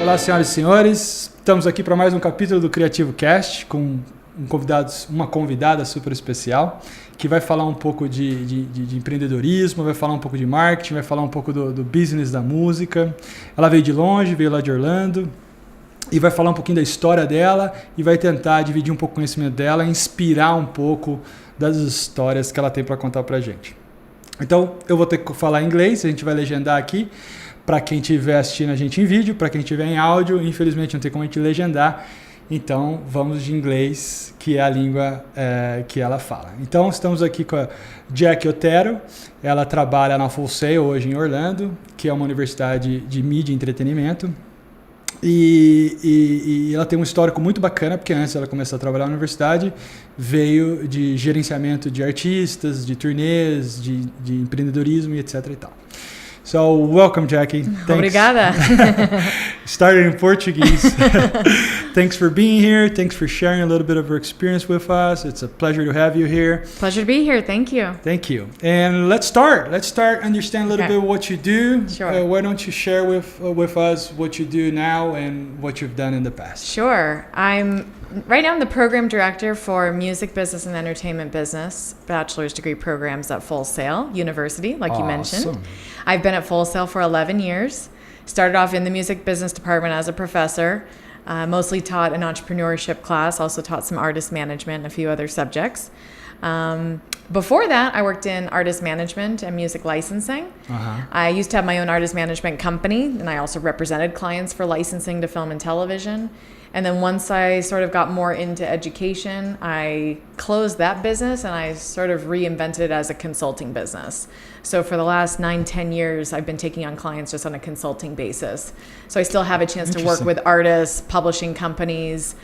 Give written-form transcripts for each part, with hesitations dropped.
Olá, senhoras e senhores. Estamos aqui para mais um capítulo do Criativo Cast com uma convidada super especial que vai falar um pouco de empreendedorismo, vai falar um pouco de marketing, vai falar um pouco do business da música. Ela veio de longe, veio lá de Orlando e vai falar um pouquinho da história dela e vai tentar dividir um pouco o conhecimento dela e inspirar um pouco das histórias que ela tem para contar para a gente. Então, eu vou ter que falar em inglês, a gente vai legendar aqui. Para quem estiver assistindo a gente em vídeo, para quem estiver em áudio, infelizmente não tem como a gente legendar. Então, vamos de inglês, que é a língua que ela fala. Então, estamos aqui com a Jack Otero. Ela trabalha na Full Sail hoje em Orlando, que é uma universidade de mídia e entretenimento. E ela tem um histórico muito bacana, porque antes ela começou a trabalhar na universidade, veio de gerenciamento de artistas, de turnês, de empreendedorismo e etc. e tal. So, welcome, Jackie. Thanks. Obrigada. Started in Portuguese. Thanks for being here. Thanks for sharing a little bit of your experience with us. It's a pleasure to have you here. Pleasure to be here. Thank you. Thank you. And let's start. Understand a little bit what you do. Sure. Why don't you share with us what you do now and what you've done in the past? Sure. Right now I'm the program director for Music Business and Entertainment Business bachelor's degree programs at Full Sail University, like you mentioned. I've been at Full Sail for 11 years. Started off in the music business department as a professor, mostly taught an entrepreneurship class, also taught some artist management and a few other subjects. Before that, I worked in artist management and music licensing. I used to have my own artist management company, and I also represented clients for licensing to film and television. And then once I sort of got more into education, I closed that business and I sort of reinvented it as a consulting business. So for the last 9-10 years, I've been taking on clients just on a consulting basis. So I still have a chance to work with artists, publishing companies,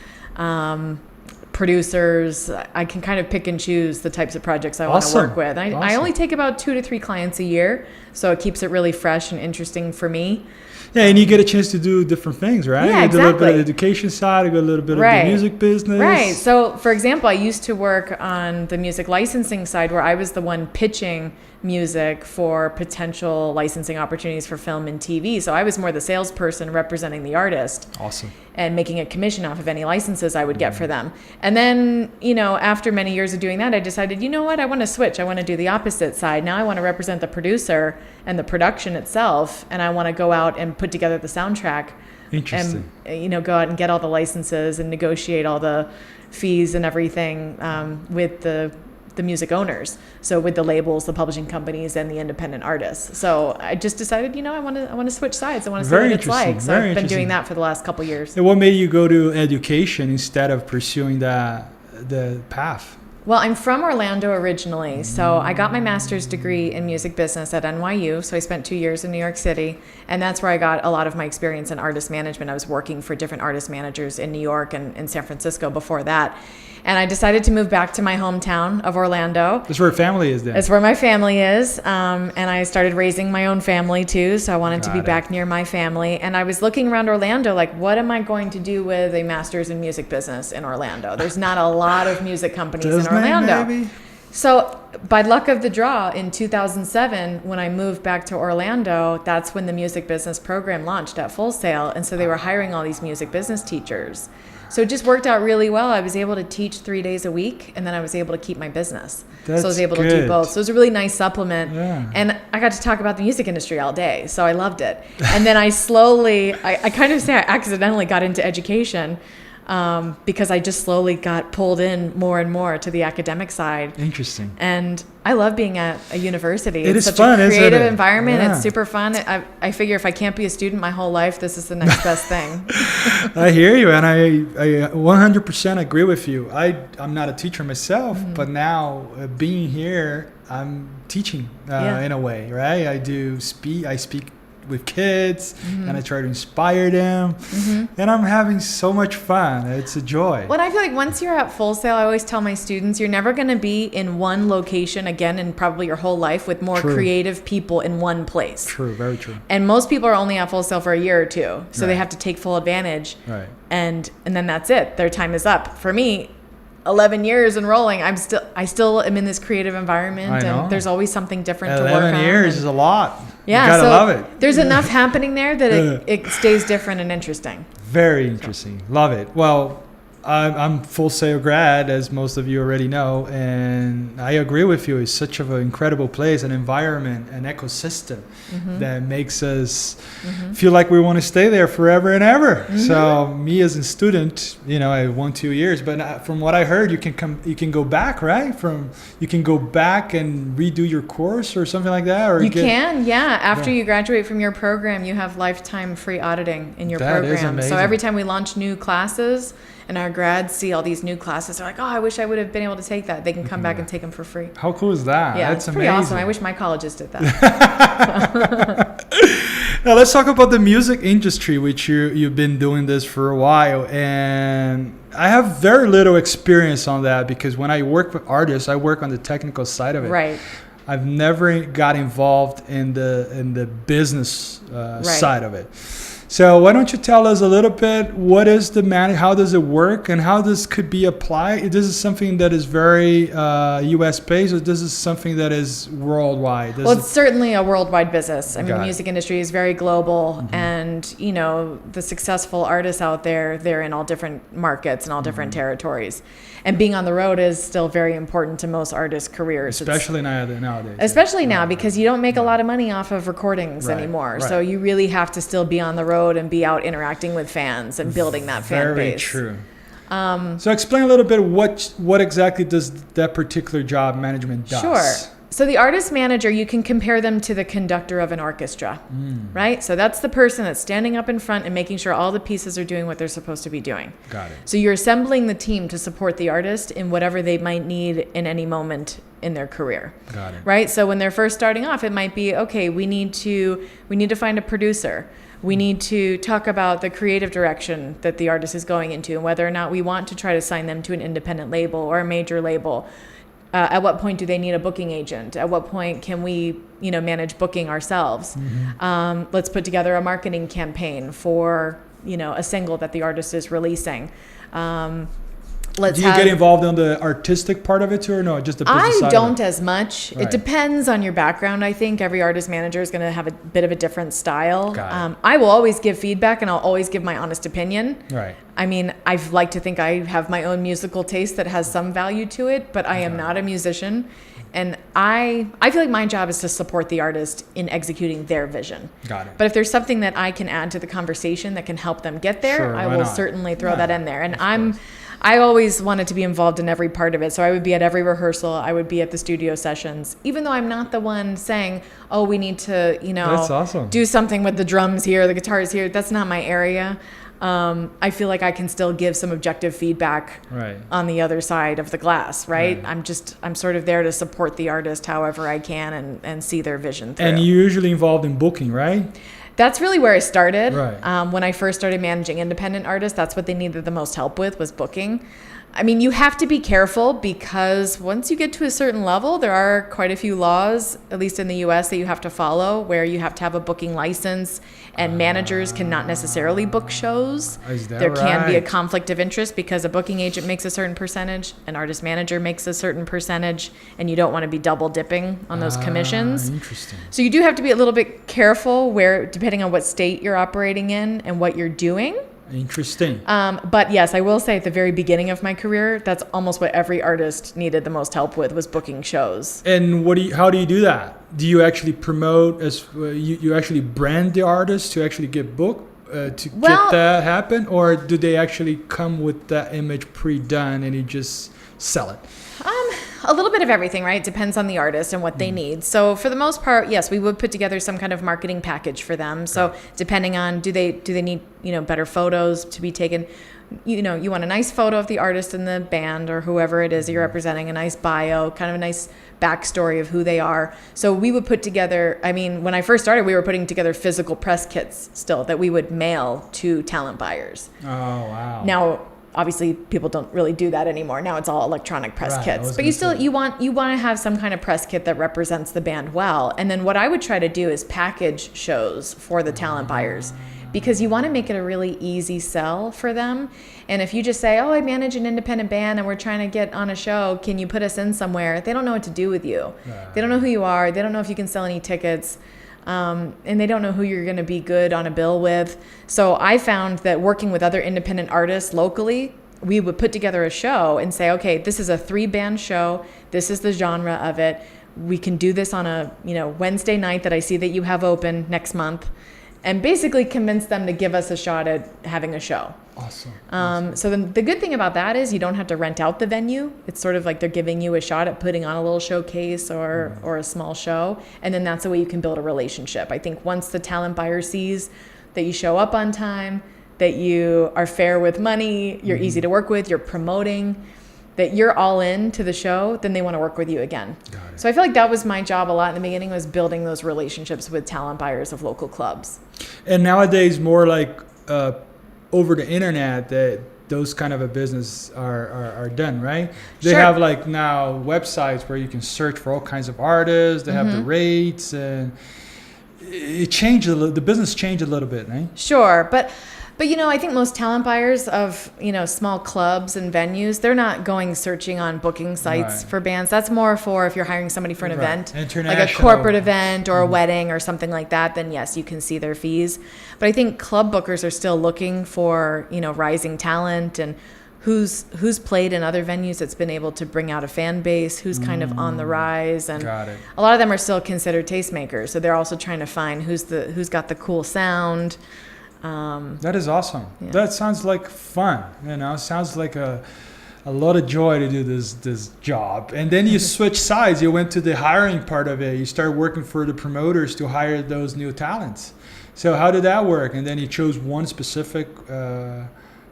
producers. I can kind of pick and choose the types of projects I want to work with. I only take about 2 to 3 clients a year, so it keeps it really fresh and interesting for me. Yeah, and you get a chance to do different things, right? Yeah, you do a little bit of exactly. the education side, you go a little bit of the music business. Right. So, for example, I used to work on the music licensing side where I was the one pitching music for potential licensing opportunities for film and TV. So I was more the salesperson representing the artist. Awesome. And making a commission off of any licenses I would get for them. And then, after many years of doing that, I decided, you know what, I want to switch. I want to do the opposite side. Now I want to represent the producer and the production itself. And I want to go out and put together the soundtrack. Interesting. And, go out and get all the licenses and negotiate all the fees and everything with the music owners. So with the labels, the publishing companies, and the independent artists. So I just decided, I want to switch sides. I want to see what it's like. So I've been doing that for the last couple years. And what made you go to education instead of pursuing the path? Well, I'm from Orlando originally, so I got my master's degree in music business at NYU, so I spent 2 years in New York City, and that's where I got a lot of my experience in artist management. I was working for different artist managers in New York and in San Francisco before that, and I decided to move back to my hometown of Orlando. That's where family is then. That's where my family is, and I started raising my own family too, so I wanted to be back near my family, and I was looking around Orlando like, what am I going to do with a master's in music business in Orlando? There's not a lot of music companies in Orlando. Maybe? So by luck of the draw, in 2007, when I moved back to Orlando, that's when the music business program launched at Full Sail. And so they were hiring all these music business teachers. So it just worked out really well. I was able to teach 3 days a week, and then I was able to keep my business. That's so I was able good. to do both. So it was a really nice supplement. Yeah. And I got to talk about the music industry all day. So I loved it. And then I kind of say I accidentally got into education. Because I just slowly got pulled in more and more to the academic side. Interesting. And I love being at a university. It's such fun, a creative isn't it? environment. Yeah. It's super fun. I figure if I can't be a student my whole life, this is the next best thing. I hear you, and I 100% agree with you. I'm not a teacher myself, but now being here, I'm teaching in a way, right? I speak with kids, and I try to inspire them, and I'm having so much fun. It's a joy. Well, I feel like once you're at Full Sail, I always tell my students, you're never going to be in one location again in probably your whole life with more creative people in one place. True, very true. And most people are only at Full Sail for a year or two, so they have to take full advantage. Right. And then that's it. Their time is up. For me, 11 years and rolling, I still am in this creative environment, and there's always something different to work on. 11 years is a lot. Yeah, you gotta love it. There's enough happening there that it stays different and interesting. Very interesting. Love it. Well, I'm Full Sail grad, as most of you already know, and I agree with you. It's such an incredible place, an environment, an ecosystem that makes us feel like we want to stay there forever and ever. So me as a student, I 1-2 years, but from what I heard, you can go back, right? You can go back and redo your course or something like that, or you can. After you graduate from your program, you have lifetime free auditing in your program. Is amazing. So every time we launch new classes, and our grads see all these new classes, they're like, oh, I wish I would have been able to take that. They can come back and take them for free. How cool is that? Yeah, that's it's pretty amazing. awesome. I wish my colleges did that. Now let's talk about the music industry, which you've been doing this for a while, and I have very little experience on that because when I work with artists, I work on the technical side of it. Right. I've never got involved in the business side of it. So why don't you tell us a little bit, what is how does it work, and how this could be applied? This is something that is very U.S. based, or this is something that is worldwide? It's certainly a worldwide business. I mean, the music industry is very global, and the successful artists out there, they're in all different markets and all different territories. And being on the road is still very important to most artists' careers. Especially nowadays. Especially now, because you don't make a lot of money off of recordings anymore. Right. So you really have to still be on the road and be out interacting with fans and building that fan base. Very true. So explain a little bit what exactly does that particular job management does. Sure. So the artist manager, you can compare them to the conductor of an orchestra, right? So that's the person that's standing up in front and making sure all the pieces are doing what they're supposed to be doing. Got it. So you're assembling the team to support the artist in whatever they might need in any moment in their career. Got it. Right? So when they're first starting off, it might be, okay, we need to find a producer. We need to talk about the creative direction that the artist is going into and whether or not we want to try to sign them to an independent label or a major label. At what point do they need a booking agent? At what point can we, manage booking ourselves? Let's put together a marketing campaign for, a single that the artist is releasing. Do you get involved in the artistic part of it too, or no? Just the business side? I don't as much. Right. It depends on your background. I think every artist manager is going to have a bit of a different style. I will always give feedback, and I'll always give my honest opinion. Right. I mean, I like to think I have my own musical taste that has some value to it, but I am not a musician. And I feel like my job is to support the artist in executing their vision. Got it. But if there's something that I can add to the conversation that can help them get there, I will certainly throw that in there. And I always wanted to be involved in every part of it. So I would be at every rehearsal. I would be at the studio sessions, even though I'm not the one saying, oh, we need to, That's awesome. do something with the drums here, the guitars here. That's not my area. I feel like I can still give some objective feedback on the other side of the glass, right? I'm sort of there to support the artist however I can and see their vision through. And you're usually involved in booking, right? That's really where I started. Right. When I first started managing independent artists, that's what they needed the most help with, was booking. I mean, you have to be careful because once you get to a certain level, there are quite a few laws, at least in the US, that you have to follow, where you have to have a booking license, and managers cannot necessarily book shows. Is that there can be a right? conflict of interest because a booking agent makes a certain percentage, an artist manager makes a certain percentage, and you don't want to be double dipping on those commissions. Interesting. So you do have to be a little bit careful depending on what state you're operating in and what you're doing. Interesting. But yes, I will say at the very beginning of my career, that's almost what every artist needed the most help with, was booking shows. And how do you do that? Do you actually promote you actually brand the artist to actually get booked to get that happen, or do they actually come with that image pre-done and you just sell it? A little bit of everything, right? It depends on the artist and what they need. So for the most part, yes, we would put together some kind of marketing package for them. So depending on do they need, better photos to be taken, you want a nice photo of the artist and the band or whoever it is that you're representing, a nice bio, kind of a nice backstory of who they are. So we would put together, when I first started, we were putting together physical press kits still that we would mail to talent buyers. Oh, wow. Now, obviously, people don't really do that anymore. Now it's all electronic press kits. But you want to have some kind of press kit that represents the band well. And then what I would try to do is package shows for the talent buyers, because you want to make it a really easy sell for them. And if you just say, oh, I manage an independent band and we're trying to get on a show, can you put us in somewhere? They don't know what to do with you. They don't know who you are. They don't know if you can sell any tickets. And they don't know who you're going to be good on a bill with. So I found that working with other independent artists locally, we would put together a show and say, okay, this is a 3-band show. This is the genre of it. We can do this on a Wednesday night that I see that you have open next month, and basically convince them to give us a shot at having a show. Awesome. So the good thing about that is you don't have to rent out the venue. It's sort of like they're giving you a shot at putting on a little showcase or a small show, and then that's the way you can build a relationship. I think once the talent buyer sees that you show up on time, that you are fair with money, you're easy to work with, you're promoting, that you're all in to the show, then they want to work with you again. So I feel like that was my job a lot in the beginning, was building those relationships with talent buyers of local clubs. And nowadays, more like over the internet, that those kind of a business are done, right? They have like now websites where you can search for all kinds of artists. They have the rates, and it changed a little. The business changed a little bit, right? Sure, but I think most talent buyers of small clubs and venues, they're not going searching on booking sites for bands. That's more for if you're hiring somebody for an event, like a corporate event or a wedding or something like that. Then yes, you can see their fees. But I think club bookers are still looking for rising talent and who's played in other venues that's been able to bring out a fan base, who's kind of on the rise, and a lot of them are still considered tastemakers. So they're also trying to find who's got the cool sound. That is awesome. Yeah. That sounds like fun. Sounds like a lot of joy to do this job. And then you switch sides. You went to the hiring part of it. You started working for the promoters to hire those new talents. So how did that work? And then you chose one specific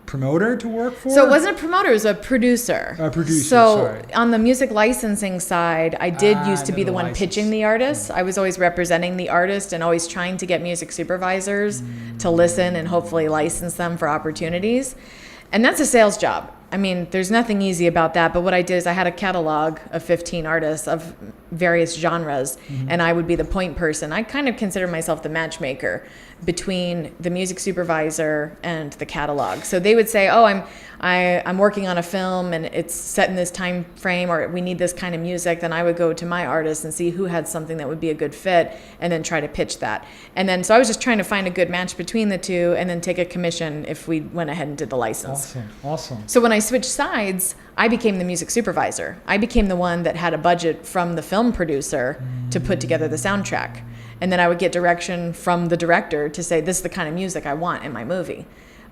promoter to work for? So it wasn't a promoter, it was a producer. So on the music licensing side, I did used to be the one pitching the artist. I was always representing the artist and always trying to get music supervisors to listen and hopefully license them for opportunities. And that's a sales job. I mean, there's nothing easy about that. But what I did is I had a catalog of 15 artists of various genres, and I would be the point person. I kind of consider myself the matchmaker between the music supervisor and the catalog. So they would say, oh, I'm working on a film and it's set in this time frame, or we need this kind of music. Then I would go to my artist and see who had something that would be a good fit and then try to pitch that. And then so I was just trying to find a good match between the two and then take a commission if we went ahead and did the license. Awesome. So when I switched sides, I became the music supervisor. I became the one that had a budget from the film producer to put together the soundtrack. And then I would get direction from the director to say, this is the kind of music I want in my movie.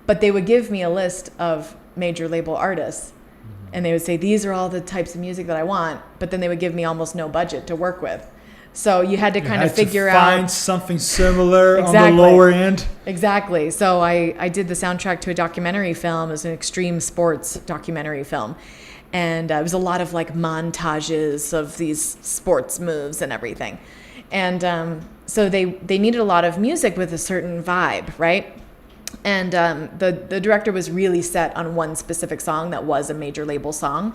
But they would give me a list of major label artists, and they would say, these are all the types of music that I want, but then they would give me almost no budget to work with. So you had to kind of figure out... find something similar on the lower end. Exactly. So I did the soundtrack to a documentary film. It was an extreme sports documentary film. And it was a lot of like montages of these sports moves and everything. And so they needed a lot of music with a certain vibe, right? And the director was really set on one specific song that was a major label song.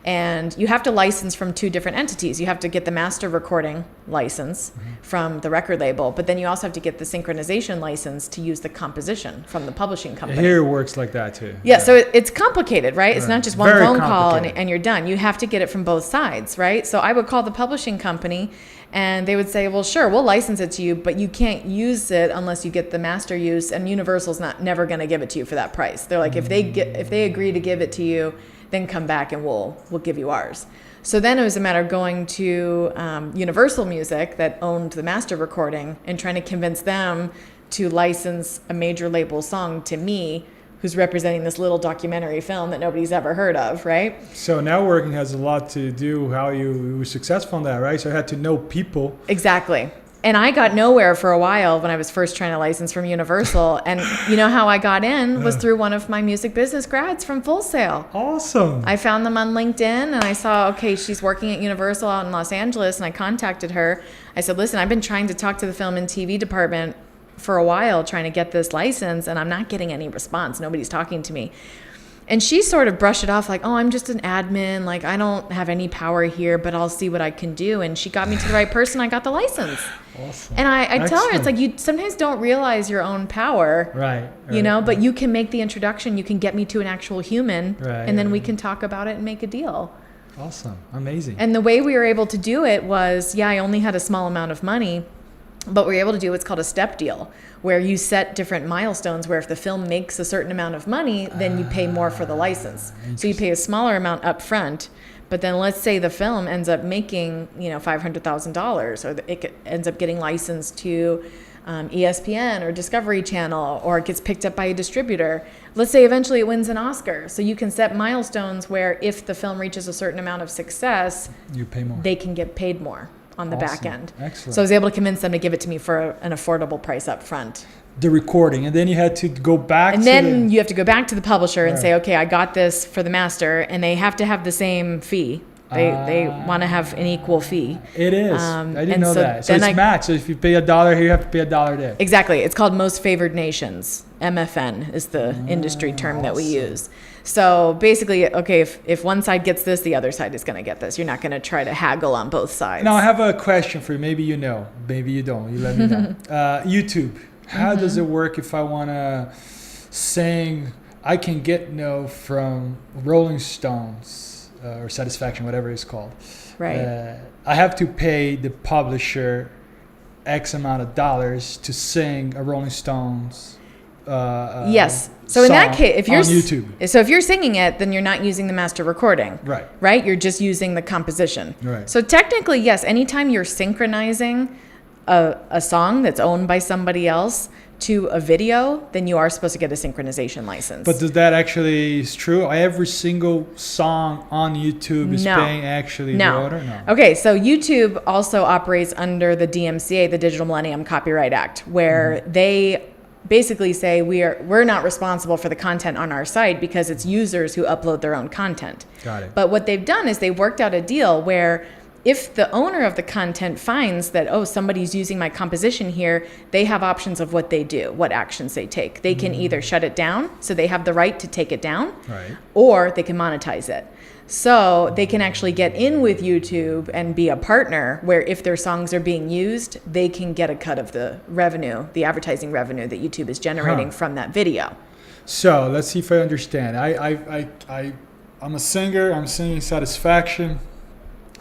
And you have to license from two different entities. You have to get the master recording license from the record label, but then you also have to get the synchronization license to use the composition from the publishing company. Here it works like that too. Yeah, so it's complicated, right? It's not just one phone call and you're done. You have to get it from both sides, right? So I would call the publishing company and they would say, well, sure, we'll license it to you, but you can't use it unless you get the master use, and Universal's never going to give it to you for that price. They're like, if they agree to give it to you, then come back and we'll give you ours. So then it was a matter of going to Universal Music that owned the master recording and trying to convince them to license a major label song to me, who's representing this little documentary film that nobody's ever heard of, right? So networking has a lot to do how you were successful in that, right? So you had to know people. Exactly. And I got nowhere for a while when I was first trying to license from Universal. And you know how I got in was through one of my music business grads from Full Sail. Awesome. I found them on LinkedIn and I saw, okay, she's working at Universal out in Los Angeles. And I contacted her. I said, listen, I've been trying to talk to the film and TV department for a while trying to get this license and I'm not getting any response. Nobody's talking to me. And she sort of brushed it off like, oh, I'm just an admin. Like, I don't have any power here, but I'll see what I can do. And she got me to the right person. I got the license. Awesome. And I tell her, it's like, you sometimes don't realize your own power, right, you know, but you can make the introduction. You can get me to an actual human, and then we can talk about it and make a deal. Awesome. Amazing. And the way we were able to do it was, I only had a small amount of money, but we were able to do what's called a step deal, where you set different milestones where if the film makes a certain amount of money, then you pay more for the license. So you pay a smaller amount up front, but then let's say the film ends up making, $500,000, or it ends up getting licensed to ESPN or Discovery Channel, or it gets picked up by a distributor. Let's say eventually it wins an Oscar. So you can set milestones where if the film reaches a certain amount of success, you pay more. They can get paid more on the back end. Excellent. So I was able to convince them to give it to me for an affordable price up front. The recording, and then you had to go back and then you have to go back to the publisher and say, okay, I got this for the master, and they have to have the same fee. They want to have an equal fee. It is. I didn't know that. So it's matched. So if you pay $1 here, you have to pay $1 there. Exactly. It's called Most Favored Nations. MFN is the industry term that we use. So basically, okay, if one side gets this, the other side is going to get this. You're not going to try to haggle on both sides. Now, I have a question for you. Maybe you know. Maybe you don't. You let me know. YouTube. How does it work if I want to sing I Can Get No from Rolling Stones or Satisfaction, whatever it's called? Right. I have to pay the publisher X amount of dollars to sing a Rolling Stones yes. So in that case, if you're on YouTube. So if you're singing it, then you're not using the master recording. Right. Right? You're just using the composition. Right. So technically, yes, anytime you're synchronizing a song that's owned by somebody else to a video, then you are supposed to get a synchronization license. But does that actually is true? Every single song on YouTube is paying actually the order? No. Okay, so YouTube also operates under the DMCA, the Digital Millennium Copyright Act, where they basically say we're not responsible for the content on our site because it's users who upload their own content. Got it. But what they've done is they worked out a deal where if the owner of the content finds that, somebody's using my composition here, they have options of what they do, what actions they take. They can either shut it down, so they have the right to take it down, right, or they can monetize it. So they can actually get in with YouTube and be a partner where if their songs are being used, they can get a cut of the revenue, the advertising revenue that YouTube is generating from that video. So let's see if I understand. I'm a singer, I'm singing Satisfaction,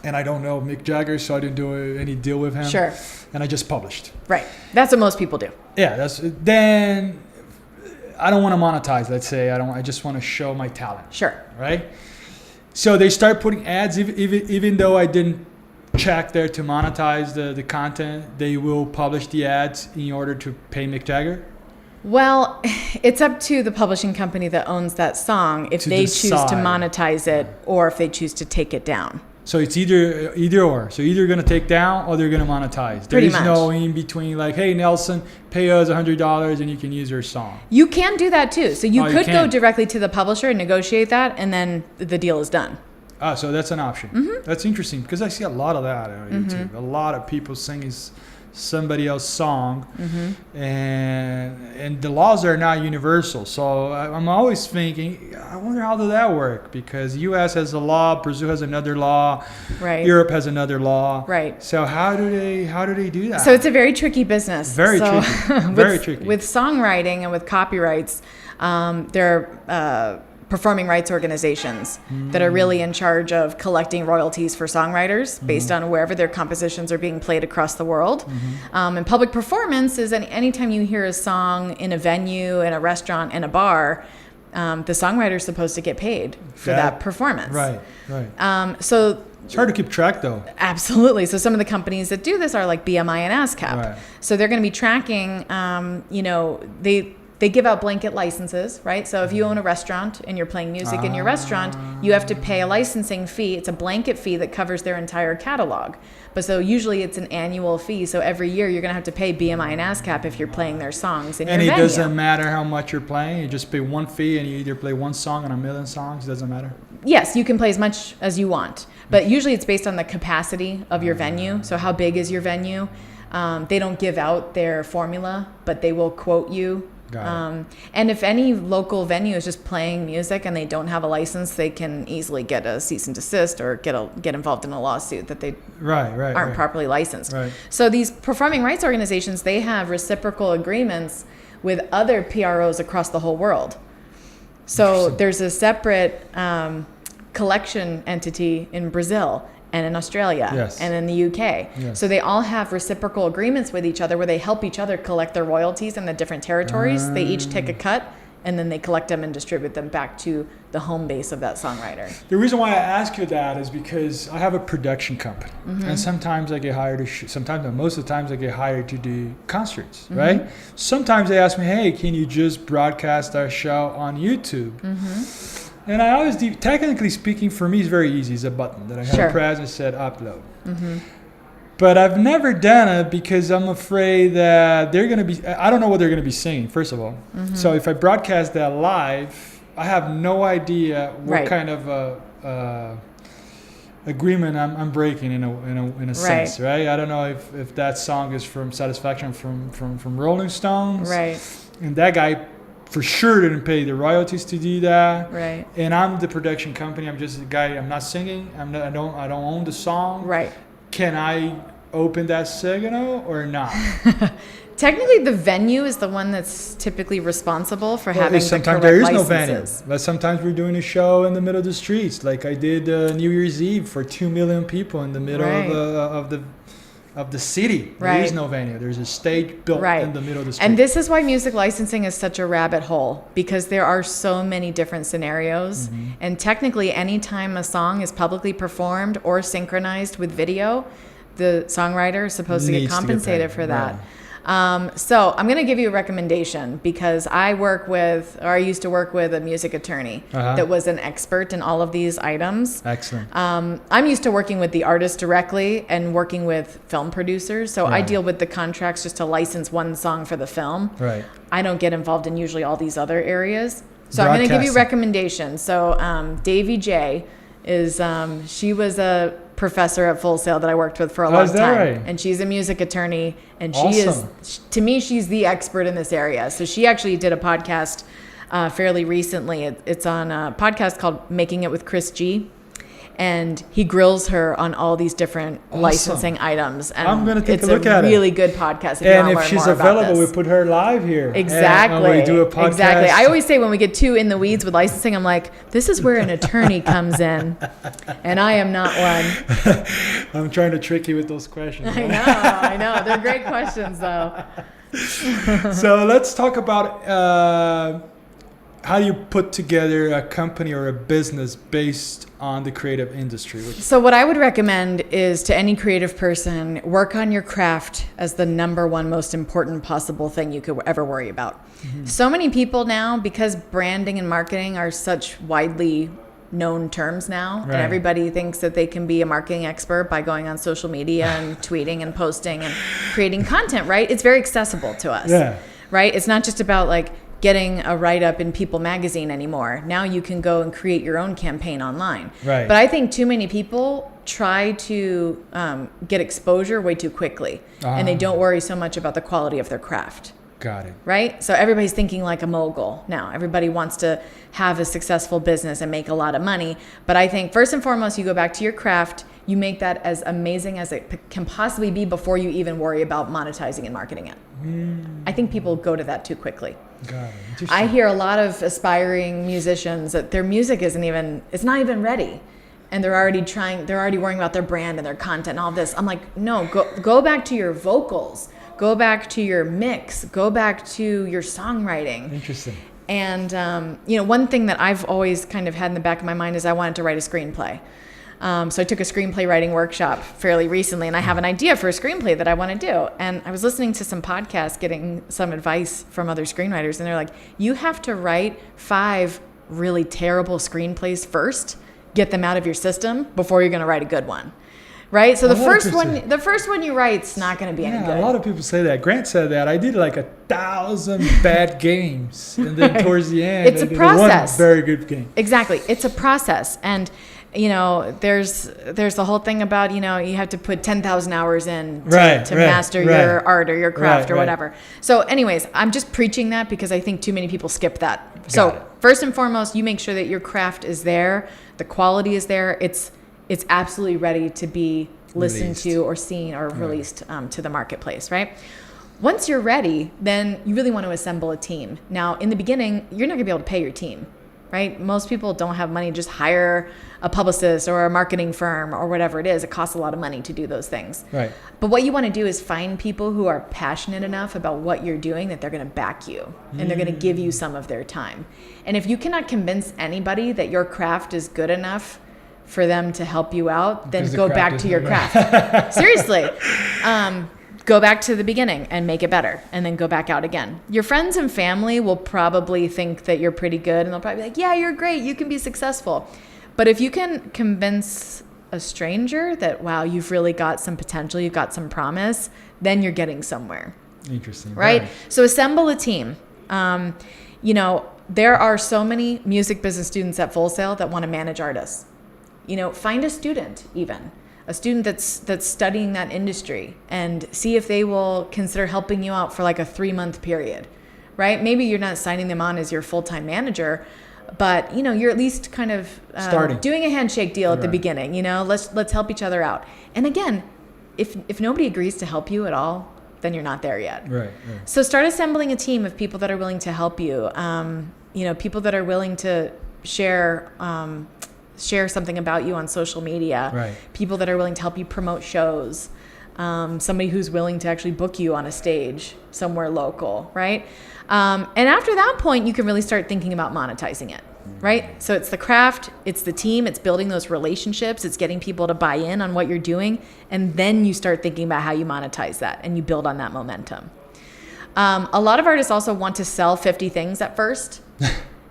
and I don't know Mick Jagger, so I didn't do any deal with him. Sure. And I just published. Right. That's what most people do. Yeah. Then I don't want to monetize. Let's say I just want to show my talent. Sure. Right. So they start putting ads, even though I didn't check there to monetize the content. They will publish the ads in order to pay Mick Jagger. Well, it's up to the publishing company that owns that song if they choose to monetize it or if they choose to take it down. So it's either or. So either going to take down or they're going to monetize. There is no in between like, hey, Nelson, pay us $100 and you can use your song. You can do that too. So you could go directly to the publisher and negotiate that, and then the deal is done. So that's an option. Mm-hmm. That's interesting because I see a lot of that on YouTube. A lot of people singing somebody else's song, and the laws are not universal. So I'm always thinking, I wonder how does that work? Because U.S. has a law, Brazil has another law, right? Europe has another law, right? So how do they do that? So it's a very tricky business. Very tricky. With songwriting and with copyrights, there are performing rights organizations that are really in charge of collecting royalties for songwriters based on wherever their compositions are being played across the world. And public performance is anytime you hear a song in a venue, in a restaurant, in a bar, the songwriter is supposed to get paid for that performance. Right. So it's hard to keep track, though. Absolutely. So some of the companies that do this are like BMI and ASCAP. Right. So they're going to be tracking, they give out blanket licenses, right? So if you own a restaurant and you're playing music in your restaurant, you have to pay a licensing fee. It's a blanket fee that covers their entire catalog. But so usually it's an annual fee. So every year you're going to have to pay BMI and ASCAP if you're playing their songs in your venue. And it doesn't matter how much you're playing. You just pay one fee and you either play one song on a million songs. It doesn't matter. Yes, you can play as much as you want. But usually it's based on the capacity of your venue. So how big is your venue? They don't give out their formula, but they will quote you And if any local venue is just playing music and they don't have a license, they can easily get a cease and desist or get involved in a lawsuit that they aren't properly licensed. Right. So these performing rights organizations, they have reciprocal agreements with other PROs across the whole world. So there's a separate collection entity in Brazil and in Australia and in the UK. So they all have reciprocal agreements with each other where they help each other collect their royalties in the different territories. They each take a cut and then they collect them and distribute them back to the home base of that songwriter. The reason why I ask you that is because I have a production company, and sometimes I get hired most of the times I get hired to do concerts, right? Sometimes they ask me, hey, can you just broadcast our show on YouTube? And I always do. Technically speaking, for me, it's very easy. It's a button that I have pressed and said upload. But I've never done it because I'm afraid that they're going to be, I don't know what they're going to be singing, first of all. So if I broadcast that live, I have no idea what kind of agreement I'm breaking in a sense, right? I don't know if that song is from Satisfaction from Rolling Stones. Right. And that guy for sure didn't pay the royalties to do that. Right. And I'm the production company. I'm just a guy. I'm not singing. I don't own the song. Right. Can I open that signal or not? Technically, the venue is the one that's typically responsible for having the correct licenses. Sometimes there is no venue. But sometimes we're doing a show in the middle of the streets. Like I did New Year's Eve for 2 million people in the middle of the city. There is no venue. There's a stage built in the middle of the street. And this is why music licensing is such a rabbit hole, because there are so many different scenarios. And technically, anytime a song is publicly performed or synchronized with video, the songwriter is supposed to get compensated for that. So I'm going to give you a recommendation because I used to work with a music attorney that was an expert in all of these items. Excellent. I'm used to working with the artist directly and working with film producers. So I deal with the contracts just to license one song for the film. Right. I don't get involved in usually all these other areas. So I'm going to give you recommendations. So Davy J is, she was a professor at Full Sail that I worked with for a long time. Right? And she's a music attorney, and she is, to me, she's the expert in this area. So she actually did a podcast fairly recently. It's on a podcast called Making It with Chris G. And he grills her on all these different licensing items. And I'm going to take a look at it. It's a really good podcast. And if she's available, we put her live here. Exactly. And we do a podcast. Exactly. I always say when we get too in the weeds with licensing, I'm like, this is where an attorney comes in. And I am not one. I'm trying to trick you with those questions. I know. They're great questions, though. So let's talk about how do you put together a company or a business based on the creative industry? So what I would recommend is to any creative person, work on your craft as the number one most important possible thing you could ever worry about. So many people now, because branding and marketing are such widely known terms now, and everybody thinks that they can be a marketing expert by going on social media and tweeting and posting and creating content, right? It's very accessible to us, right? It's not just about like getting a write-up in People magazine anymore. Now you can go and create your own campaign online. Right. But I think too many people try to get exposure way too quickly, and they don't worry so much about the quality of their craft. Got it. Right? So everybody's thinking like a mogul now. Everybody wants to have a successful business and make a lot of money. But I think first and foremost, you go back to your craft. You make that as amazing as it can possibly be before you even worry about monetizing and marketing it. I think people go to that too quickly. Got it. I hear a lot of aspiring musicians that their music it's not even ready. And they're already worrying about their brand and their content and all this. I'm like, no, go back to your vocals. Go back to your mix. Go back to your songwriting. Interesting. And, one thing that I've always kind of had in the back of my mind is I wanted to write a screenplay. So I took a screenplay writing workshop fairly recently, and I have an idea for a screenplay that I want to do. And I was listening to some podcasts, getting some advice from other screenwriters, and they're like, you have to write 5 really terrible screenplays first, get them out of your system before you're going to write a good one. Right? So the first one you write's not going to be any good. A lot of people say that. Grant said that. I did like 1,000 bad games. And then towards the end, it's a process. One very good game. Exactly. It's a process. And you know, there's the whole thing about, you know, you have to put 10,000 hours in to master your art or your craft or whatever. So anyways, I'm just preaching that because I think too many people skip that. So first and foremost, you make sure that your craft is there, the quality is there, it's absolutely ready to be listened to or seen or released to the marketplace, right? Once you're ready, then you really want to assemble a team. Now, in the beginning, you're not going to be able to pay your team, right? Most people don't have money to just hire a publicist or a marketing firm or whatever it is. It costs a lot of money to do those things. Right. But what you want to do is find people who are passionate enough about what you're doing that they're going to back you and they're going to give you some of their time. And if you cannot convince anybody that your craft is good enough for them to help you out, then go back to your craft. Seriously. Go back to the beginning and make it better and then go back out again. Your friends and family will probably think that you're pretty good and they'll probably be like, yeah, you're great. You can be successful. But if you can convince a stranger that, wow, you've really got some potential, you've got some promise, then you're getting somewhere. Interesting. Right? So assemble a team. You know, there are so many music business students at Full Sail that want to manage artists. You know, find a student even. A student that's studying that industry and see if they will consider helping you out for like a 3-month period, right? Maybe you're not signing them on as your full-time manager, but you know, you're at least kind of doing a handshake deal at the beginning, you know, let's help each other out. And again, if nobody agrees to help you at all, then you're not there yet. Right. So start assembling a team of people that are willing to help you, you know, people that are willing to share something about you on social media, people that are willing to help you promote shows, somebody who's willing to actually book you on a stage somewhere local, right? And after that point, you can really start thinking about monetizing it, right? So it's the craft, it's the team, it's building those relationships, it's getting people to buy in on what you're doing, and then you start thinking about how you monetize that and you build on that momentum. A lot of artists also want to sell 50 things at first.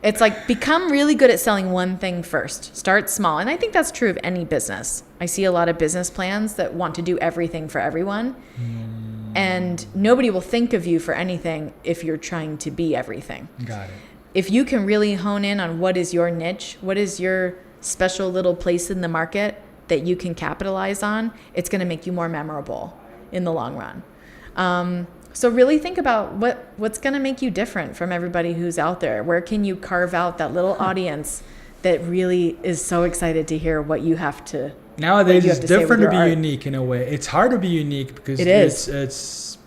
It's like, become really good at selling one thing first. Start small. And I think that's true of any business. I see a lot of business plans that want to do everything for everyone. And nobody will think of you for anything if you're trying to be everything. Got it. If you can really hone in on what is your niche, what is your special little place in the market that you can capitalize on, it's going to make you more memorable in the long run. So really think about what's going to make you different from everybody who's out there. Where can you carve out that little audience that really is so excited to hear what you have to Nowadays, it's different to be unique in a way. It's hard to be unique because it's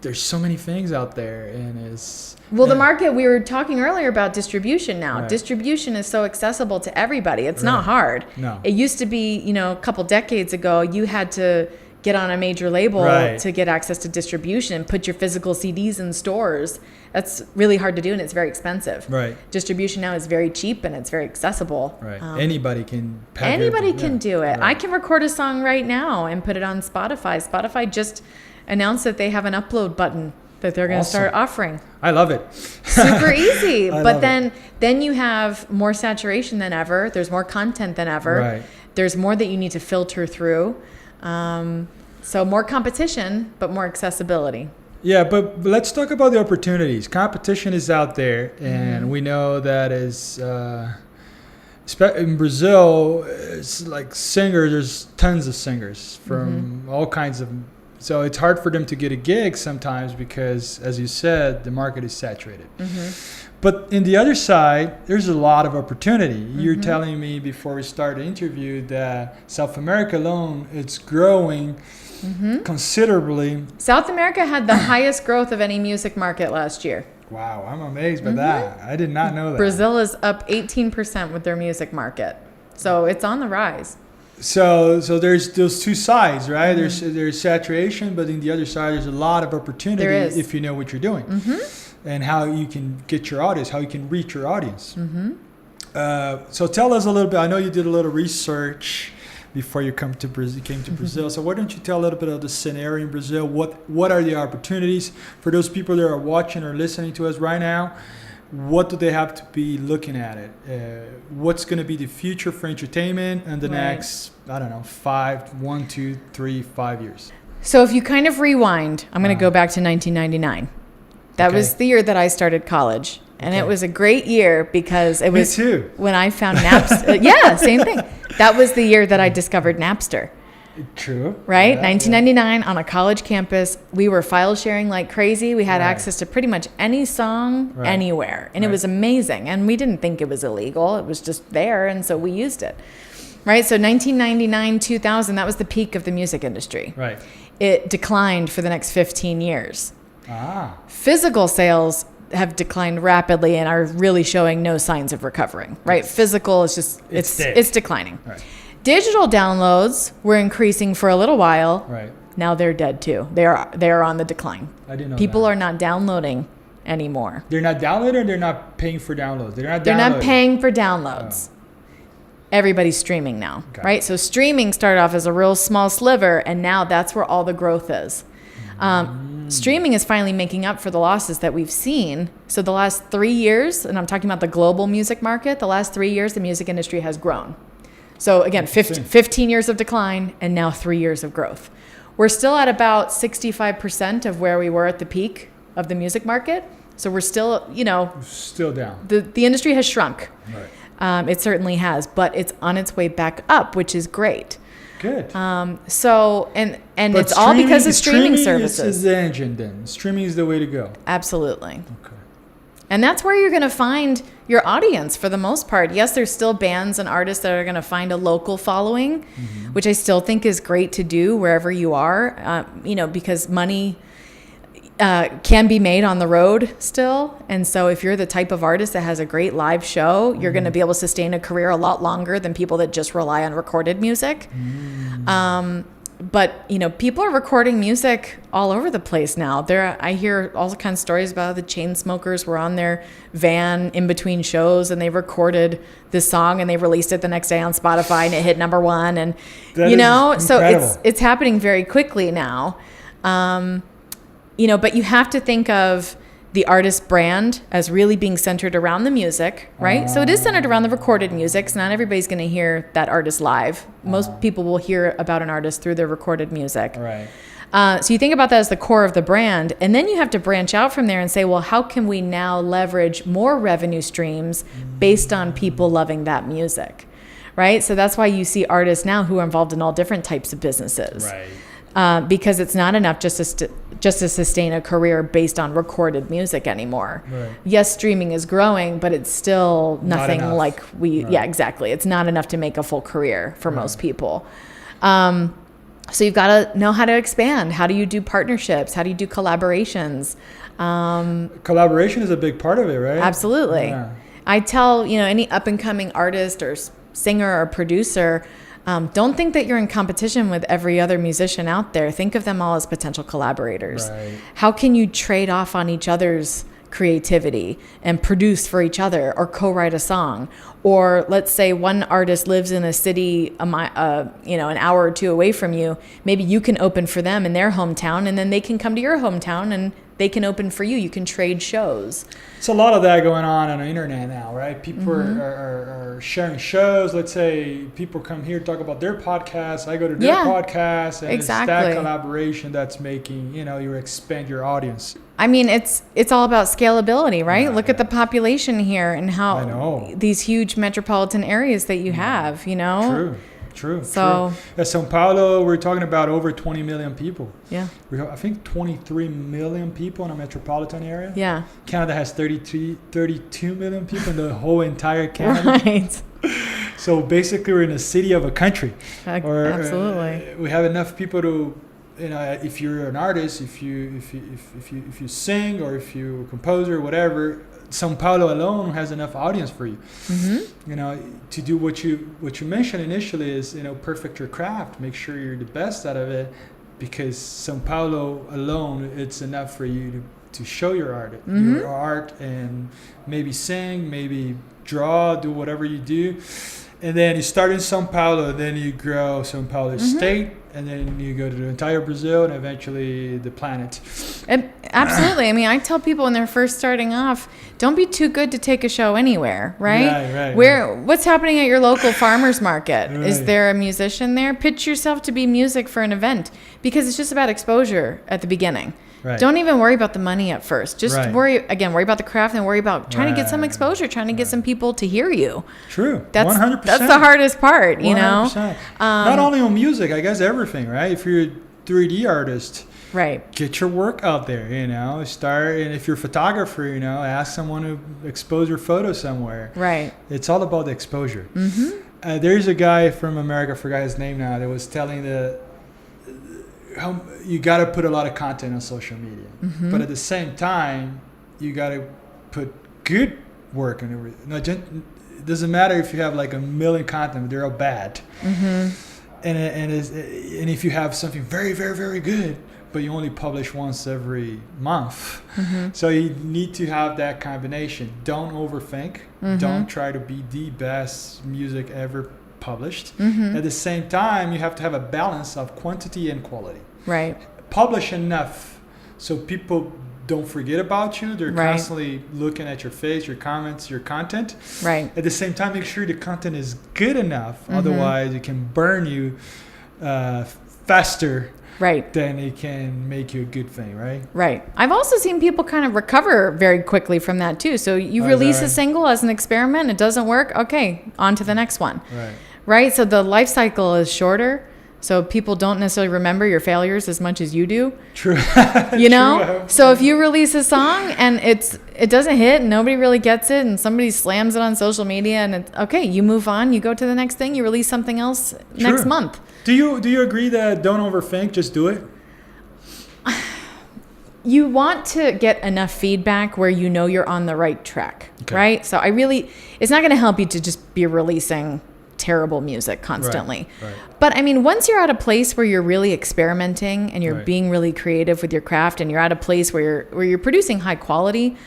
there's so many things out there, and it's... Well, the market, we were talking earlier about distribution now. Right. Distribution is so accessible to everybody. It's not hard. No. It used to be, you know, a couple decades ago, you had to get on a major label to get access to distribution, put your physical CDs in stores. That's really hard to do, and it's very expensive. Right. Distribution now is very cheap and it's very accessible. Right. Anybody can do it. Right. I can record a song right now and put it on Spotify. Spotify just announced that they have an upload button that they're going to start offering. I love it. Super easy. But then you have more saturation than ever. There's more content than ever. Right. There's more that you need to filter through. So more competition, but more accessibility. Yeah, but let's talk about the opportunities. Competition is out there, and we know that is in Brazil, it's like singers. There's tons of singers from all kinds of. So it's hard for them to get a gig sometimes because, as you said, the market is saturated. But in the other side, there's a lot of opportunity. You're telling me before we start the interview that South America alone, it's growing considerably. South America had the highest growth of any music market last year. Wow, I'm amazed by that. I did not know that. Brazil is up 18% with their music market. So it's on the rise. So there's those two sides, right? There's saturation, but in the other side, there's a lot of opportunity if you know what you're doing. And how you can get your audience, how you can reach your audience. So tell us a little bit. I know you did a little research before you came to Brazil. So why don't you tell a little bit of the scenario in Brazil? What are the opportunities for those people that are watching or listening to us right now? What do they have to be looking at it? What's going to be the future for entertainment in the next, I don't know, 1, 2, 3, 5 years? So if you kind of rewind, I'm going to go back to 1999. That was the year that I started college. And it was a great year because it was when I found Napster. Yeah, same thing. That was the year that I discovered Napster. True. Right? Yeah, 1999 on a college campus. We were file sharing like crazy. We had Right. access to pretty much any song Right. anywhere. And it Right. was amazing. And we didn't think it was illegal. It was just there. And so we used it. Right? So 1999, 2000, that was the peak of the music industry. Right. It declined for the next 15 years. Ah. Physical sales have declined rapidly and are really showing no signs of recovering. Right? Physical is just, it's declining. Right. Digital downloads were increasing for a little while. Right. Now they're dead too. They are on the decline. I didn't know People that. are not downloading anymore. They're not downloading, or they're not paying for downloads. They're not They're not downloading. paying for downloads. Everybody's streaming now, Okay. right? So streaming started off as a real small sliver, and now that's where all the growth is. Streaming is finally making up for the losses that we've seen. So the last 3 years, and I'm talking about the global music market, the last 3 years, the music industry has grown. So again, 15 years of decline and now 3 years of growth. We're still at about 65% of where we were at the peak of the music market. So we're still, Still down. the industry has shrunk. Right. It certainly has, but it's on its way back up, which is great. Good. So, and But it's all because of streaming services. Is the engine then. Streaming is the way to go. Absolutely. Okay. And that's where you're going to find your audience for the most part. Yes, there's still bands and artists that are going to find a local following, which I still think is great to do wherever you are, because money can be made on the road still. And so if you're the type of artist that has a great live show, you're going to be able to sustain a career a lot longer than people that just rely on recorded music. But, people are recording music all over the place now. I hear all kinds of stories about the chain smokers were on their van in between shows and they recorded this song and they released it the next day on Spotify and it hit number 1. And, so it's happening very quickly now. But you have to think of the artist brand as really being centered around the music, right? So it is centered around the recorded music. So not everybody's going to hear that artist live. Most people will hear about an artist through their recorded music. Right. So you think about that as the core of the brand. And then you have to branch out from there and say, well, how can we now leverage more revenue streams based on people loving that music, right? So that's why you see artists now who are involved in all different types of businesses. Right. Because it's not enough just to sustain a career based on recorded music anymore. Right. Yes, streaming is growing, but it's still nothing like Right. Yeah, exactly. It's not enough to make a full career for most people. So you've got to know how to expand. How do you do partnerships? How do you do collaborations? Collaboration is a big part of it, right? Absolutely. Yeah. I tell, any up and coming artist or singer or producer, don't think that you're in competition with every other musician out there. Think of them all as potential collaborators. Right. How can you trade off on each other's creativity and produce for each other or co-write a song? Or let's say one artist lives in a city, an hour or two away from you. Maybe you can open for them in their hometown, and then they can come to your hometown and they can open for you. You can trade shows. It's a lot of that going on the internet now, right? People are sharing shows. Let's say people come here to talk about their podcast. I go to their podcast, and it's that collaboration that's making, you expand your audience. I mean, it's all about scalability, right? Look at the population here and how these huge metropolitan areas that you have, True. So at São Paulo, we're talking about over 20 million people. Yeah. We have, I think, 23 million people in a metropolitan area. Yeah. Canada has 32 million people in the whole entire Canada. Right. So basically, we're in a city of a country. Absolutely. We have enough people to, if you're an artist, if you sing or if you're a composer, whatever, São Paulo alone has enough audience for you. To do what you mentioned initially is, perfect your craft, make sure you're the best out of it, because São Paulo alone, it's enough for you to show your art, and maybe sing, maybe draw, do whatever you do. And then you start in São Paulo, then you grow São Paulo state, and then you go to the entire Brazil and eventually the planet. Absolutely. I mean, I tell people when they're first starting off, don't be too good to take a show anywhere, right? What's happening at your local farmer's market? Right. Is there a musician there? Pitch yourself to be music for an event, because it's just about exposure at the beginning. Right. Don't even worry about the money at first. Just worry about the craft, and worry about trying to get some exposure, trying to get some people to hear you. True. 100%. That's the hardest part, you 100%. Know? Not only on music, I guess everything, right? If you're a 3D artist, right, get your work out there, you know, start. And if you're a photographer, you know, ask someone to expose your photo somewhere. Right. It's all about the exposure. There's a guy from America, I forgot his name now, that was telling how you got to put a lot of content on social media, but at the same time, you got to put good work on it. No, it doesn't matter if you have like 1 million content; they're all bad. And if you have something very, very, very good, but you only publish once every month, so you need to have that combination. Don't overthink. Don't try to be the best music ever published. At the same time, you have to have a balance of quantity and quality. Right. Publish enough so people don't forget about you. They're constantly looking at your face, your comments, your content. Right. At the same time, make sure the content is good enough. Otherwise, it can burn you faster. Right. Then it can make you a good thing, right? Right. I've also seen people kind of recover very quickly from that too. So you release a single as an experiment, it doesn't work, okay, on to the next one. Right. So the life cycle is shorter. So people don't necessarily remember your failures as much as you do. True. You know? So if you release a song and it doesn't hit and nobody really gets it and somebody slams it on social media and it's okay, you move on, you go to the next thing, you release something else next month. Do you agree that don't overthink, just do it? You want to get enough feedback where you know you're on the right track, right? So it's not going to help you to just be releasing terrible music constantly. Right. But I mean, once you're at a place where you're really experimenting and you're being really creative with your craft and you're at a place where you're producing high quality,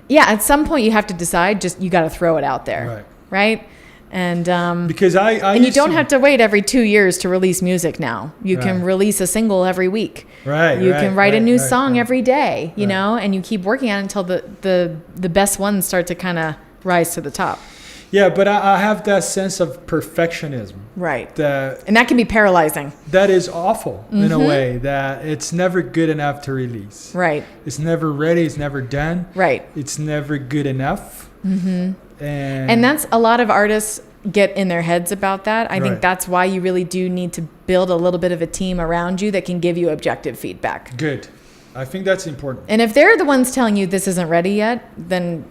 yeah, at some point you have to decide, you got to throw it out there, right? And because and you don't have to wait every 2 years to release music now. You can release a single every week. You can write a new song every day, you know, and you keep working on it until the best ones start to kind of rise to the top. Yeah, but I have that sense of perfectionism. Right. And that can be paralyzing. That is awful in a way, that it's never good enough to release. Right. It's never ready. It's never done. Right. It's never good enough. And that's a lot of artists get in their heads about that. I think that's why you really do need to build a little bit of a team around you that can give you objective feedback. Good. I think that's important. And if they're the ones telling you this isn't ready yet, then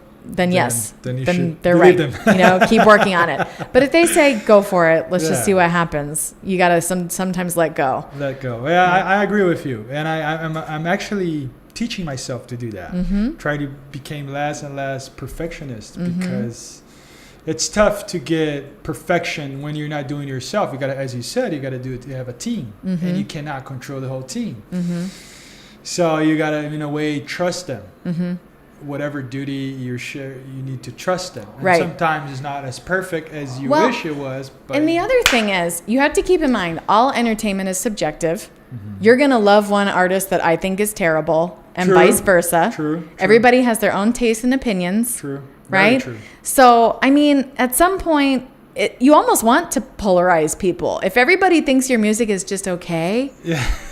yes, then they're right. Them. You know, keep working on it. But if they say go for it, let's just see what happens. You gotta sometimes let go. Let go. Yeah, I agree with you, and I'm actually teaching myself to do that. Try to become less and less perfectionist because it's tough to get perfection when you're not doing it yourself. You gotta, as you said, you gotta do it. You have a team, and you cannot control the whole team. So you gotta, in a way, trust them. Whatever duty you need to trust them. And sometimes it's not as perfect as you wish it was. But and the other thing is, you have to keep in mind, all entertainment is subjective. You're going to love one artist that I think is terrible, and vice versa. True. Everybody has their own tastes and opinions. True. Right? Very true. So, I mean, at some point, you almost want to polarize people. If everybody thinks your music is just okay,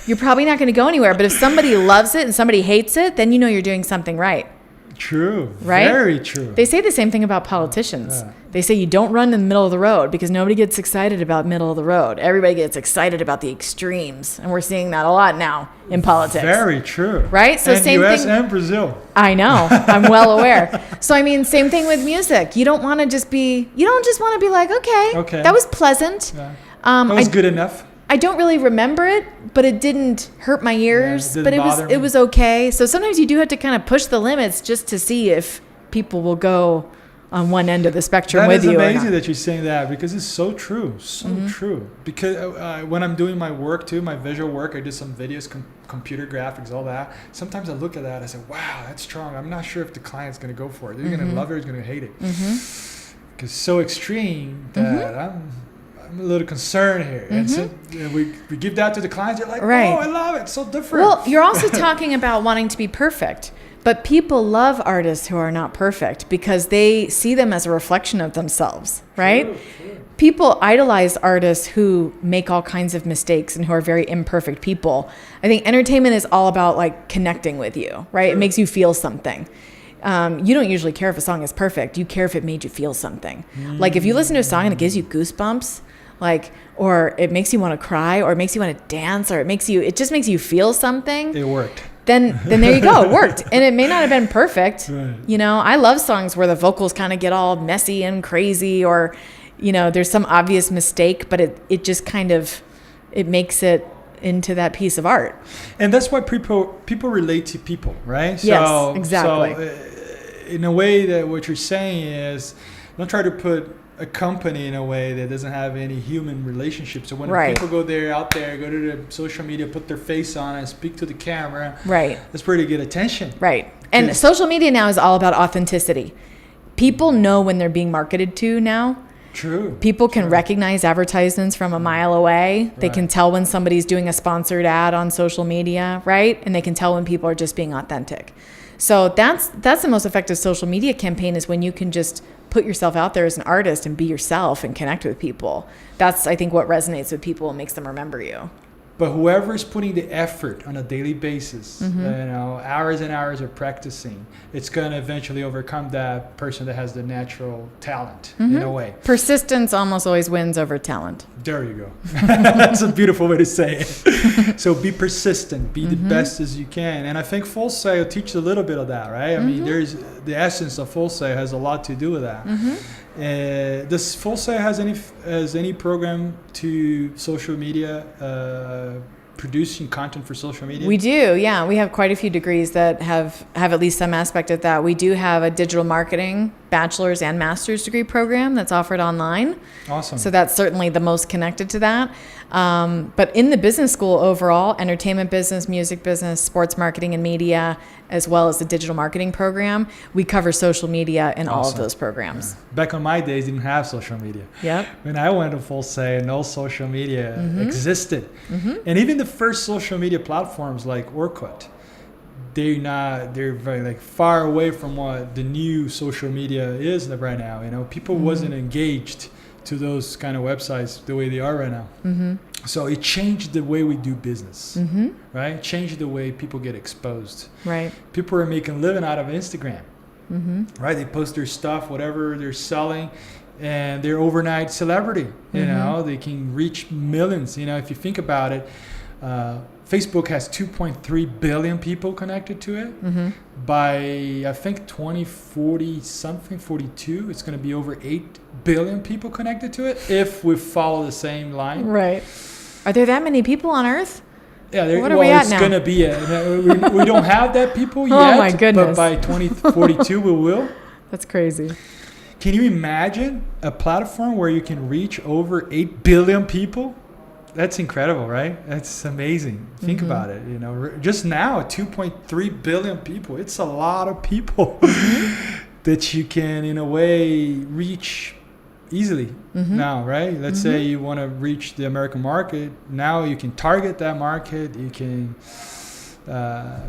you're probably not going to go anywhere. But if somebody loves it and somebody hates it, then you know you're doing something right. True. Right? Very true. They say the same thing about politicians. They say you don't run in the middle of the road because nobody gets excited about middle of the road. Everybody gets excited about the extremes. And we're seeing that a lot now in politics. Very true. Right? So and same US thing. and Brazil. I know. I'm well aware. So I mean, same thing with music. You don't want to just be like, okay, that was pleasant. That was good enough. I don't really remember it, but it didn't hurt my ears. But it was okay. So sometimes you do have to kind of push the limits just to see if people will go on one end of the spectrum with you. That is amazing that you're saying that, because it's so true, true. Because when I'm doing my work too, my visual work, I do some videos, computer graphics, all that. Sometimes I look at that, I say, wow, that's strong. I'm not sure if the client's going to go for it. They're going to love it or they're going to hate it. Because it's so extreme that I'm a little concerned here. And so we give that to the clients. They're like, Right. oh, I love it. It's so different. Well, you're also talking about wanting to be perfect. But people love artists who are not perfect because they see them as a reflection of themselves, right? True. People idolize artists who make all kinds of mistakes and who are very imperfect people. I think entertainment is all about like connecting with you, right? It makes you feel something. You don't usually care if a song is perfect. You care if it made you feel something. Like if you listen to a song and it gives you goosebumps, like, or it makes you want to cry, or it makes you want to dance, or it just makes you feel something. It worked. Then there you go. It worked. And it may not have been perfect. Right. You know, I love songs where the vocals kind of get all messy and crazy, or, you know, there's some obvious mistake, but it just kind of, it makes it into that piece of art. And that's why people relate to people, right? Yes, exactly. So in a way that what you're saying is, don't try to put a company in a way that doesn't have any human relationship. So when people go out there, go to the social media, put their face on and speak to the camera, that's pretty good attention. Right. And social media now is all about authenticity. People know when they're being marketed to now. True. People can recognize advertisements from a mile away. They can tell when somebody's doing a sponsored ad on social media, right? And they can tell when people are just being authentic. So that's the most effective social media campaign, is when you can just put yourself out there as an artist and be yourself and connect with people. That's, I think, what resonates with people and makes them remember you. But whoever's putting the effort on a daily basis, hours and hours of practicing, it's going to eventually overcome that person that has the natural talent in a way. Persistence almost always wins over talent. There you go. That's a beautiful way to say it. So be persistent, be the best as you can. And I think Full Sail teaches a little bit of that, right? I mean, there's the essence of Full Sail has a lot to do with that. Does Full Sail has any program to social media, producing content for social media? We do, yeah. We have quite a few degrees that have at least some aspect of that. We do have a digital marketing bachelor's and master's degree program that's offered online. Awesome. So that's certainly the most connected to that. But in the business school overall, entertainment business, music business, sports marketing and media, as well as the digital marketing program, we cover social media in all of those programs. Yeah. Back on my days, didn't have social media. Yep. When I went to Full Sail, no social media existed. And even the first social media platforms like Orkut, they're very like far away from what the new social media is right now. You know, people wasn't engaged to those kind of websites the way they are right now. So it changed the way we do business, right? It changed the way people get exposed. Right. People are making a living out of Instagram, right? They post their stuff, whatever they're selling, and they're overnight celebrity. You know, they can reach millions. You know, if you think about it, Facebook has 2.3 billion people connected to it. By, I think, 2040 something, 42, it's going to be over 8 billion people connected to it if we follow the same line. Right. Are there that many people on Earth? Yeah, what are we at now? It's going to be we don't have that people yet. Oh my goodness. But by 2042 we will. That's crazy. Can you imagine a platform where you can reach over 8 billion people? That's incredible, right? That's amazing. Think about it. You know, just now, 2.3 billion people. It's a lot of people that you can, in a way, reach easily now, right? Let's say you want to reach the American market. Now you can target that market. You can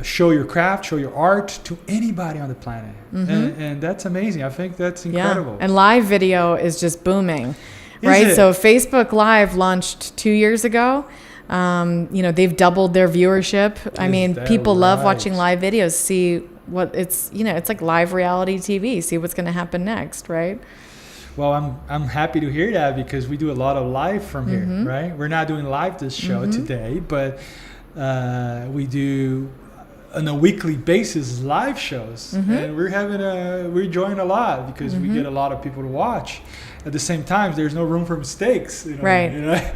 show your craft, show your art to anybody on the planet. And that's amazing. I think that's incredible. Yeah. And live video is just booming. Right. So Facebook Live launched 2 years ago. You know, they've doubled their viewership. I mean, people love watching live videos, see what it's like live reality TV, see what's going to happen next. Right. Well, I'm happy to hear that because we do a lot of live from here. Right. We're not doing live this show today, but we do on a weekly basis live shows, and we're enjoying a lot because we get a lot of people to watch. At the same time, there's no room for mistakes, right? You know?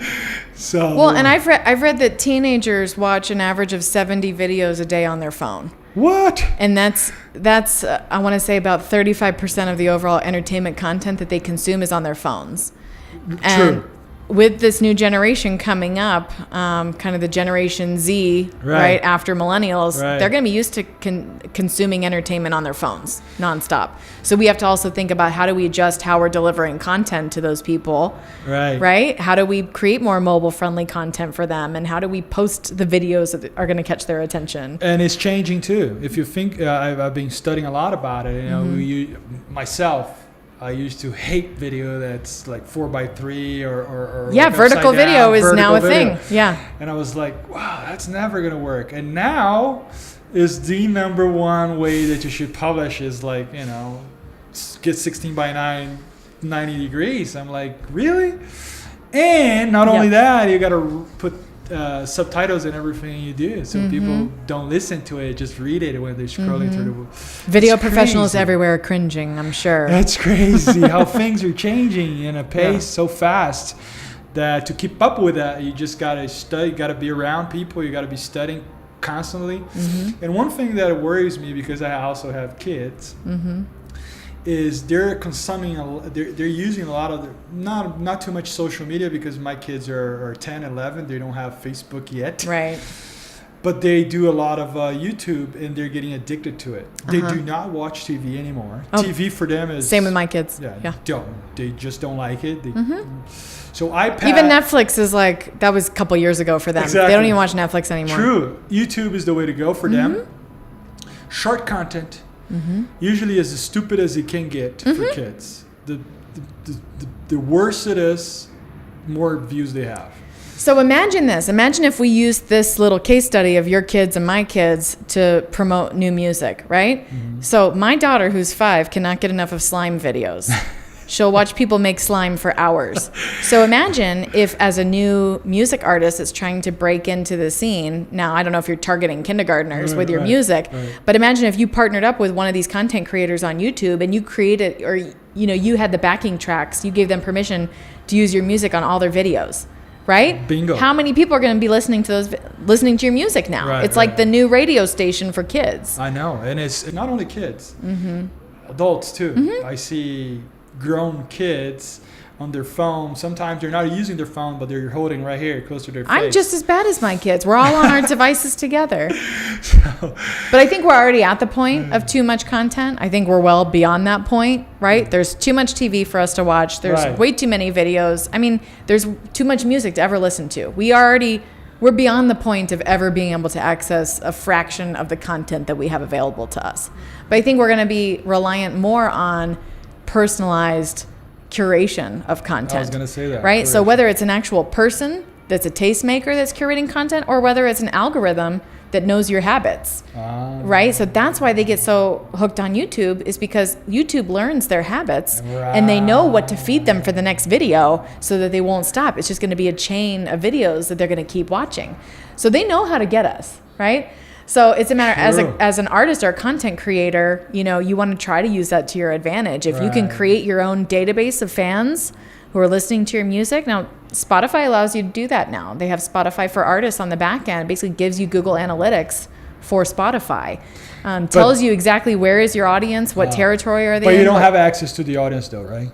So well, and I've read that teenagers watch an average of 70 videos a day on their phone. What? And that's I want to say about 35% of the overall entertainment content that they consume is on their phones. True. with this new generation coming up, kind of the Generation Z, right after millennials, they're going to be used to consuming entertainment on their phones nonstop. So we have to also think about how do we adjust how we're delivering content to those people, right? How do we create more mobile-friendly content for them, and how do we post the videos that are going to catch their attention? And it's changing too. If you think, I've been studying a lot about it. You know, myself. I used to hate video that's like 4:3 or yeah, like vertical video is now a thing. Yeah. And I was like, wow, that's never gonna work. And now is the number one way that you should publish is like, you know, get 16:9, 90 degrees. I'm like, really? And not only that, you gotta put subtitles in everything you do, so people don't listen to it, just read it when they're scrolling through the video. Professionals everywhere are cringing, I'm sure. That's crazy how things are changing in a pace so fast that to keep up with that, you just gotta study, gotta be around people, you gotta be studying constantly. And one thing that worries me, because I also have kids, is they're consuming they're using a lot of not too much social media, because my kids are 10, 11, they don't have Facebook yet, right? But they do a lot of YouTube, and they're getting addicted to it. They do not watch TV anymore. TV for them is same with my kids. They just don't like it. So iPad, even Netflix is like, that was a couple years ago for them. Exactly. They don't even watch Netflix anymore. True. YouTube is the way to go for them. Short content. Usually as stupid as it can get for kids. The worse it is, more views they have. So imagine this. Imagine if we used this little case study of your kids and my kids to promote new music, right? So my daughter, who's 5, cannot get enough of slime videos. She'll watch people make slime for hours. So imagine if, as a new music artist that's trying to break into the scene, now I don't know if you're targeting kindergartners with your music, but imagine if you partnered up with one of these content creators on YouTube and you created, or you know, you had the backing tracks, you gave them permission to use your music on all their videos, right? Bingo. How many people are going to be listening to your music now? It's like the new radio station for kids. I know, and it's not only kids, adults too. I see grown kids on their phone. Sometimes they're not using their phone, but they're holding right here close to their face. I'm just as bad as my kids. We're all on our devices together. But I think we're already at the point of too much content. I think we're well beyond that point, right? There's too much TV for us to watch. There's way too many videos. I mean, there's too much music to ever listen to. We're beyond the point of ever being able to access a fraction of the content that we have available to us. But I think we're going to be reliant more on personalized curation of content. I was going to say that. Right? Curation. So whether it's an actual person that's a tastemaker that's curating content, or whether it's an algorithm that knows your habits, right? So that's why they get so hooked on YouTube, is because YouTube learns their habits and they know what to feed them for the next video so that they won't stop. It's just going to be a chain of videos that they're going to keep watching. So they know how to get us, right? So it's a matter, as an artist or a content creator, you know, you want to try to use that to your advantage. If you can create your own database of fans who are listening to your music. Now, Spotify allows you to do that now. They have Spotify for Artists on the back end. It basically gives you Google Analytics for Spotify. Tells you exactly where is your audience, what territory are they in. But you don't have access to the audience though, right?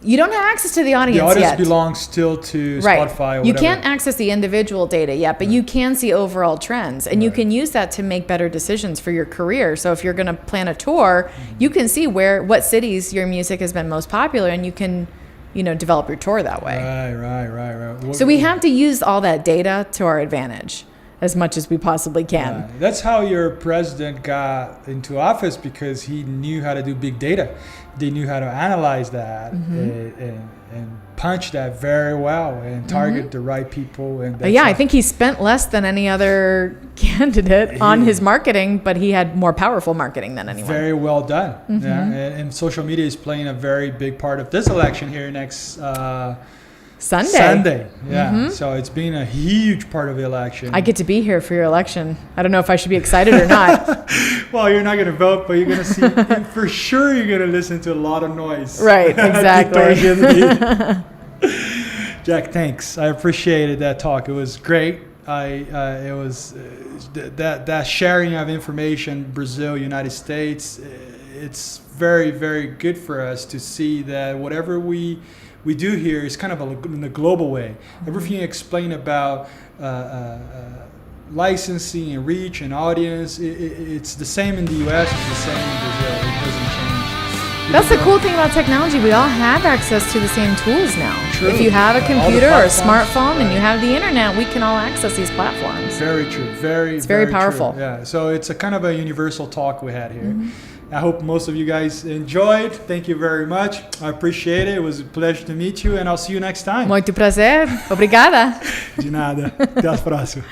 You don't have access to the audience yet. The audience belongs still to Spotify or whatever. You can't access the individual data yet, but you can see overall trends. And you can use that to make better decisions for your career. So if you're going to plan a tour, you can see what cities your music has been most popular, and you can, you know, develop your tour that way. Right. So we have to use all that data to our advantage as much as we possibly can. That's how your president got into office, because he knew how to do big data. They knew how to analyze that and punch that very well and target the right people. And I think he spent less than any other candidate on his marketing, but he had more powerful marketing than anyone. Very well done. Yeah, and social media is playing a very big part of this election here next Sunday. Yeah. So it's been a huge part of the election. I get to be here for your election. I don't know if I should be excited or not. Well, you're not going to vote, but you're going to see, for sure you're going to listen to a lot of noise. Right, exactly. Jack, thanks. I appreciated that talk. It was great. It was that sharing of information, Brazil, United States, it's very, very good for us to see that whatever we we do here is kind of in a global way. Everything you explain about licensing and reach and audience, it's the same in the US, it's the same in Brazil. It doesn't change. That's the cool thing about technology. We all have access to the same tools now. True. If you have a computer or a smartphone and you have the internet, we can all access these platforms. Very true. It's very powerful. True. Yeah. So it's a kind of a universal talk we had here. I hope most of you guys enjoyed. Thank you very much. I appreciate it. It was a pleasure to meet you, and I'll see you next time. Muito prazer. Obrigada. De nada. Até a próxima.